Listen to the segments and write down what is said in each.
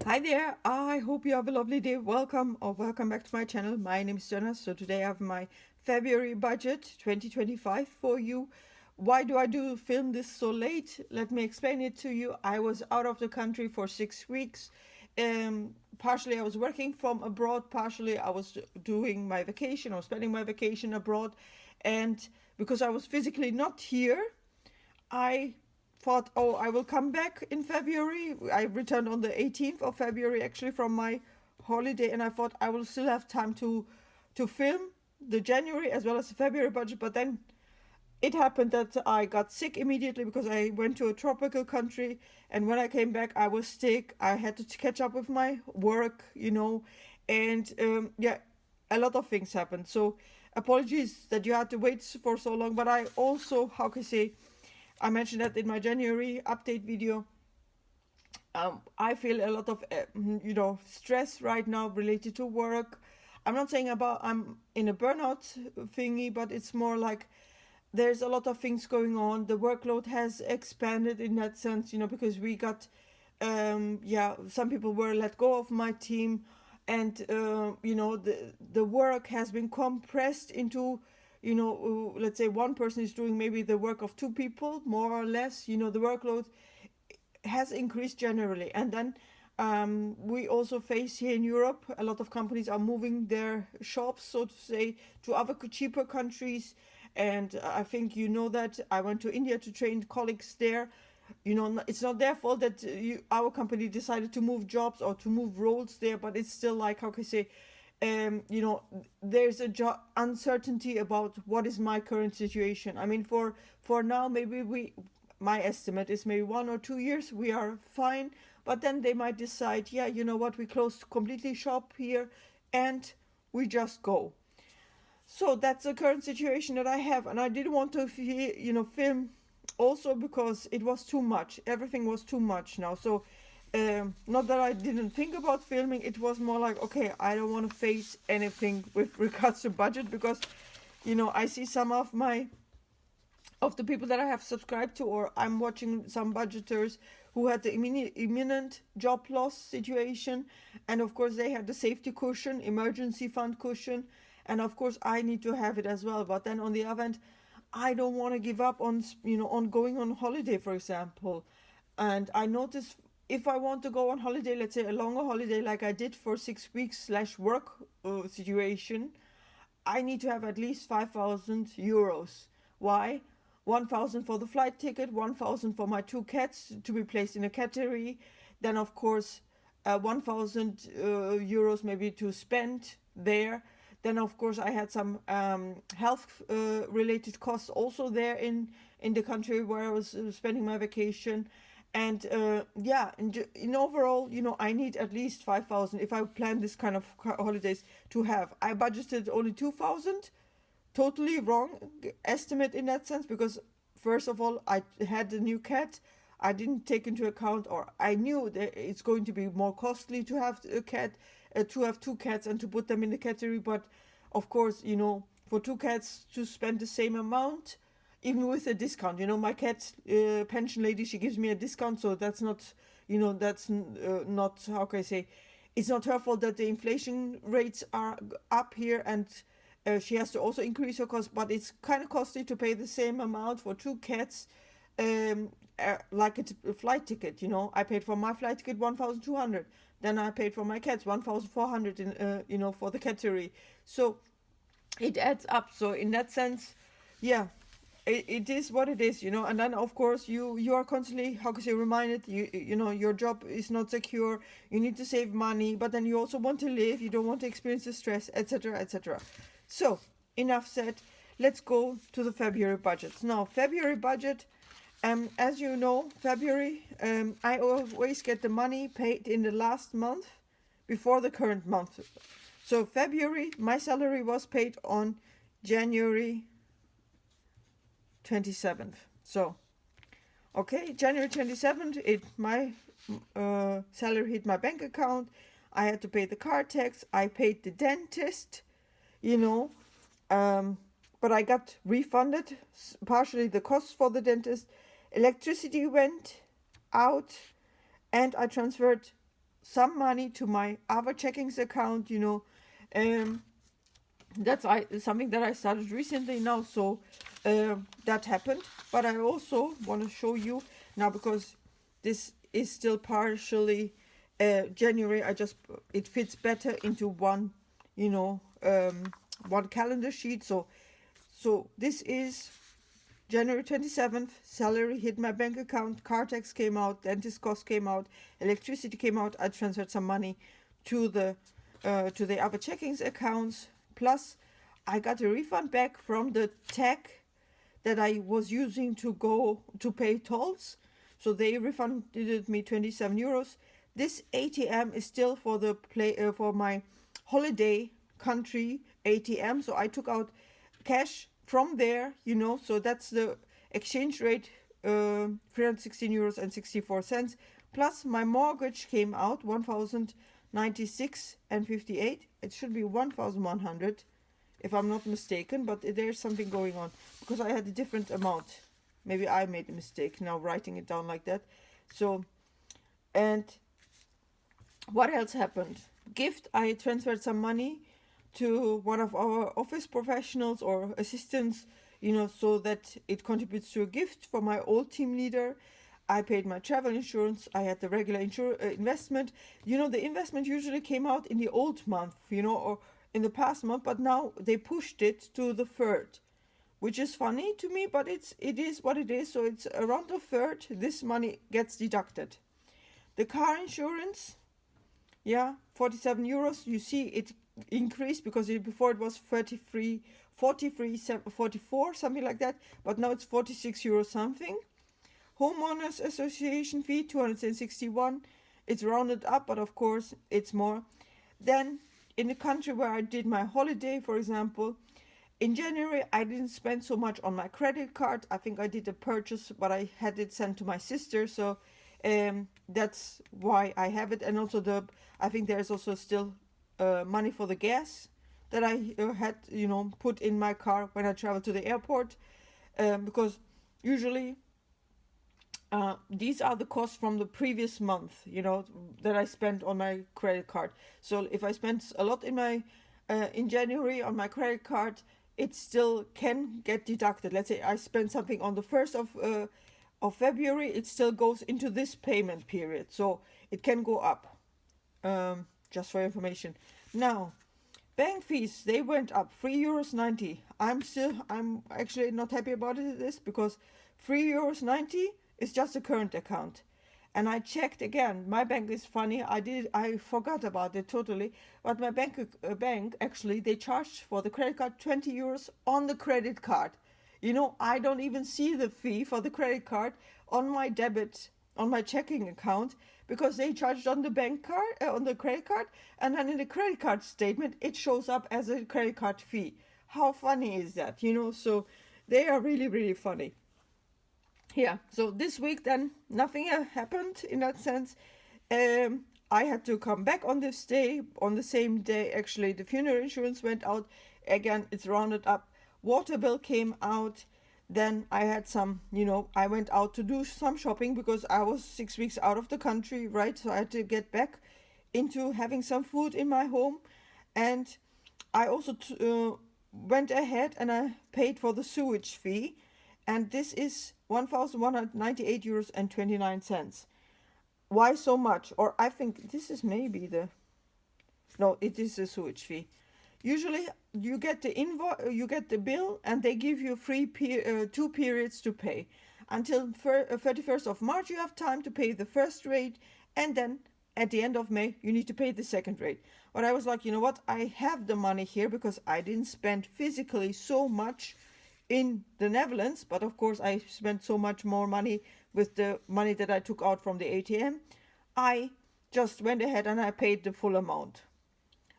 Hi there, I hope you have a lovely day. Welcome or welcome back to my channel. My name is Jonas. So today I have my February budget 2025 for you. Why do I do film this so late? Let me explain it to you. I was out of the country for 6 weeks. Partially I was working from abroad, partially I was doing my vacation or spending my vacation abroad. And because I was physically not here, I thought, oh, I will come back in February. I returned on the 18th of February actually from my holiday, and I thought I will still have time to film the January as well as the February budget. But then it happened that I got sick immediately because I went to a tropical country, and when I came back, I was sick. I had to catch up with my work, and yeah, a lot of things happened. So apologies that you had to wait for so long, but I also, how can I say, I mentioned that in my January update video. I feel a lot of stress right now related to work. I'm not saying about I'm in a burnout thingy, but it's more like there's a lot of things going on. The workload has expanded in that sense, because we got some people were let go of my team, and the work has been compressed into, let's say one person is doing maybe the work of two people, more or less. The workload has increased generally. And then we also face here in Europe, a lot of companies are moving their shops, so to say, to other cheaper countries. And I think you know that I went to India to train colleagues there. It's not their fault that our company decided to move jobs or to move roles there, but it's still like, how can I say, there's a uncertainty about what is my current situation. I mean, for now, maybe my estimate is maybe 1 or 2 years we are fine, but then they might decide, yeah, you know what, we close completely shop here, and we just go. So that's the current situation that I have, and I didn't want to film also because it was too much. Everything was too much now. So not that I didn't think about filming, it was more like, okay, I don't want to face anything with regards to budget, because I see some of the people that I have subscribed to, or I'm watching some budgeters who had the imminent job loss situation, and of course they had the safety cushion, emergency fund cushion, and of course I need to have it as well. But then on the other hand, I don't want to give up on going on holiday, for example. And I notice, if I want to go on holiday, let's say a longer holiday like I did for 6 weeks slash work situation, I need to have at least 5,000 euros. Why? 1,000 for the flight ticket, 1,000 for my two cats to be placed in a cattery. Then, of course, 1,000 euros maybe to spend there. Then, of course, I had some health related costs also there in the country where I was spending my vacation. And in overall, I need at least 5,000 if I plan this kind of holidays to have. I budgeted only 2,000, totally wrong estimate in that sense, because first of all, I had a new cat. I didn't take into account, or I knew that it's going to be more costly to have a cat, to have two cats and to put them in the category. But of course, for two cats to spend the same amount, even with a discount, my cat pension lady, she gives me a discount, so that's not, that's not, how can I say, it's not her fault that the inflation rates are up here, and she has to also increase her cost, but it's kind of costly to pay the same amount for two cats, like a flight ticket. I paid for my flight ticket 1,200. Then I paid for my cats 1,400 for the cattery. So it adds up. So in that sense, yeah, it is what it is. And then of course you are constantly, how can I say, reminded, your job is not secure, you need to save money, but then you also want to live, you don't want to experience the stress, etc., etc. So enough said, let's go to the February budget. Now, February budget, as you know, February, I always get the money paid in the last month before the current month. So February, my salary was paid on January 27th. So, okay, January 27th, my salary hit my bank account. I had to pay the car tax. I paid the dentist, you know, but I got refunded partially the costs for the dentist. Electricity went out, and I transferred some money to my other checkings account, um, that's something that I started recently now, so that happened. But I also want to show you now, because this is still partially January. It fits better into one, one calendar sheet. So this is January 27th. Salary hit my bank account, car tax came out, dentist costs came out, electricity came out. I transferred some money to the other checkings accounts. Plus, I got a refund back from the tag that I was using to go to pay tolls. So they refunded me 27 euros. This ATM is still for the for my holiday country ATM. So I took out cash from there, so that's the exchange rate, 316 euros and 64 cents. Plus my mortgage came out 1096 and 58. It should be 1100 if I'm not mistaken, but there's something going on because I had a different amount. Maybe I made a mistake now writing it down like that. So, and what else happened? Gift, I transferred some money to one of our office professionals or assistants, so that it contributes to a gift for my old team leader. I paid my travel insurance. I had the regular investment. The investment usually came out in the old month, or in the past month, but now they pushed it to the third, which is funny to me, but it is what it is. So it's around the third, this money gets deducted. The car insurance, 47 euros. You see it increased because before it was 33, 43, 44, something like that, but now it's 46 euros something. Homeowners Association fee, 261. It's rounded up, but of course it's more. Then in the country where I did my holiday, for example, in January I didn't spend so much on my credit card. I think I did a purchase, but I had it sent to my sister, so that's why I have it. And also I think there's also still money for the gas that I had, put in my car when I traveled to the airport, because usually these are the costs from the previous month, that I spent on my credit card. So if I spent a lot in January on my credit card, it still can get deducted. Let's say I spent something on the 1st of February, it still goes into this payment period, so it can go up. Just for information. Now, bank fees, they went up, 3 euros. I'm actually not happy about this because 3 euros is just a current account. And I checked again. My bank is funny. I forgot about it totally. But my bank actually, they charged for the credit card 20 euros on the credit card. I don't even see the fee for the credit card on my checking account, because they charged on the bank card, on the credit card, and then in the credit card statement it shows up as a credit card fee. How funny is that? So they are really, really funny. Yeah, so this week then nothing happened in that sense. I had to come back on this day. On the same day, actually, the funeral insurance went out. Again, it's rounded up. Water bill came out. Then I had some, I went out to do some shopping because I was 6 weeks out of the country, right? So I had to get back into having some food in my home. And I also went ahead and I paid for the sewage fee. And this is 1,198 euros and 29 cents. Why so much? Or I think this is maybe no, it is the sewage fee. Usually you get the you get the bill, and they give you 2 periods to pay. Until 31st of March you have time to pay the first rate, and then at the end of May you need to pay the second rate. But I was like, you know what, I have the money here because I didn't spend physically so much in the Netherlands, but of course I spent so much more money with the money that I took out from the ATM. I just went ahead and I paid the full amount.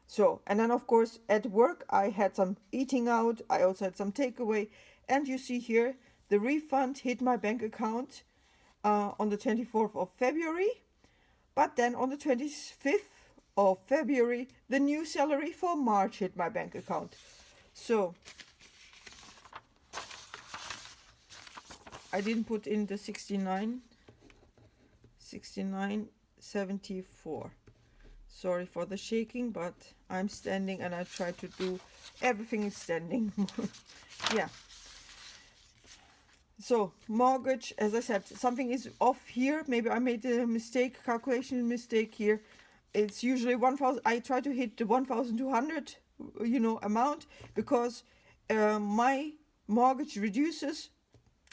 So, and then of course at work I had some eating out, I also had some takeaway, and you see here the refund hit my bank account on the 24th of February, but then on the 25th of February the new salary for March hit my bank account. So I didn't put in the 69.74. Sorry for the shaking, but I'm standing and I try to do everything is standing. Yeah. So mortgage, as I said, something is off here. Maybe I made a mistake, calculation mistake here. It's usually 1,000. I try to hit the 1,200, amount, because my mortgage reduces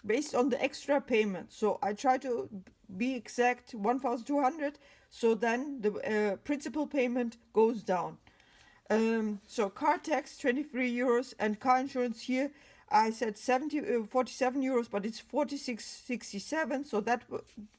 based on the extra payment. So I try to be exact 1,200. So then the principal payment goes down. So car tax 23 euros, and car insurance here I said 47 euros, but it's 46.67, so that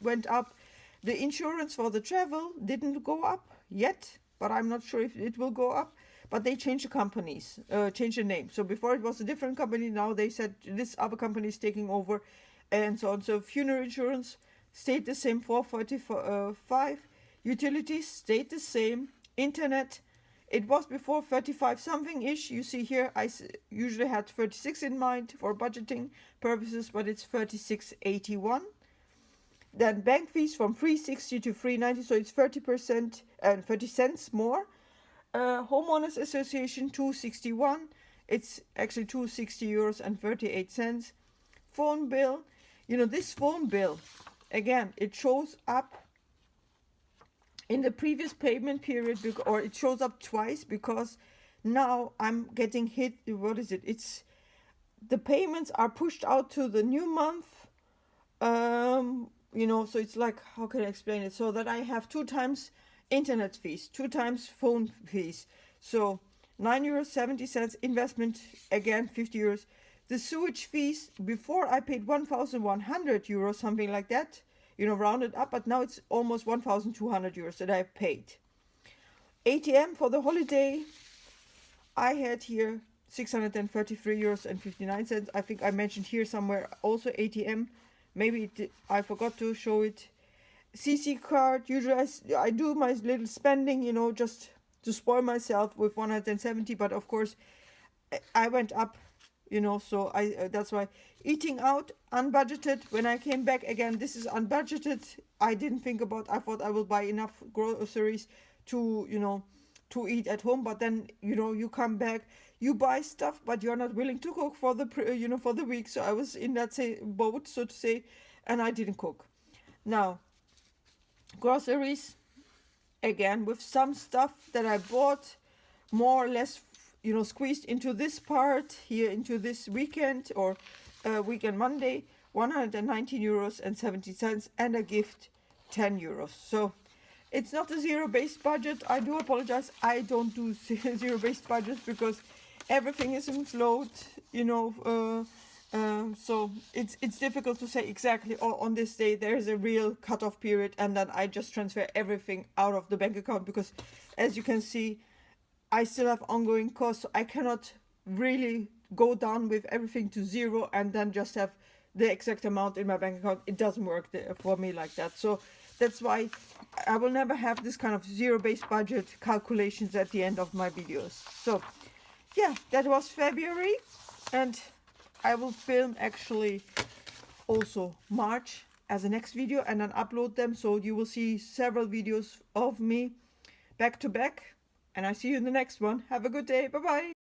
went up. The insurance for the travel didn't go up yet, but I'm not sure if it will go up. But they changed the companies, changed the name. So before it was a different company, now they said this other company is taking over, and so on. So funeral insurance stayed the same, 445. Utilities stayed the same. Internet, it was before 35 something ish. You see here, I usually had 36 in mind for budgeting purposes, but it's 36.81. Then bank fees from 360 to 390, so it's 30% and 30 cents more. Homeowners Association 261, it's actually 260 euros and 38 cents. Phone bill, this phone bill, again, it shows up in the previous payment period, or it shows up twice, because now I'm getting hit. What is it? It's the payments are pushed out to the new month. So it's like, how can I explain it? So that I have 2 times internet fees, 2 times phone fees. So €9.70 investment, again 50 euros. The sewage fees, before I paid 1,100 euros, something like that, rounded up, but now it's almost 1,200 euros that I paid. ATM for the holiday, I had here 633 euros and 59 cents. I think I mentioned here somewhere also ATM. Maybe I forgot to show it. CC card, usually I do my little spending, just to spoil myself with 170, but of course I went up, so that's why. Eating out, unbudgeted. When I came back again, this is unbudgeted. I didn't think about, I thought I will buy enough groceries to, to eat at home, but then, you come back, you buy stuff, but you're not willing to cook for the, for the week. So I was in that boat, so to say, and I didn't cook. Now, groceries, again, with some stuff that I bought, more or less, squeezed into this part here, into this weekend, or weekend Monday, 119 euros and 70 cents, and a gift 10 euros. So it's not a zero-based budget. I do apologize. I don't do zero-based budgets because everything is in float, so it's difficult to say exactly, on this day there is a real cutoff period, and then I just transfer everything out of the bank account, because as you can see, I still have ongoing costs. So I cannot really go down with everything to zero and then just have the exact amount in my bank account. It doesn't work for me like that. So that's why I will never have this kind of zero-based budget calculations at the end of my videos. So yeah, that was February, and I will film actually also March as a next video and then upload them. So you will see several videos of me back to back, and I see you in the next one. Have a good day. Bye bye.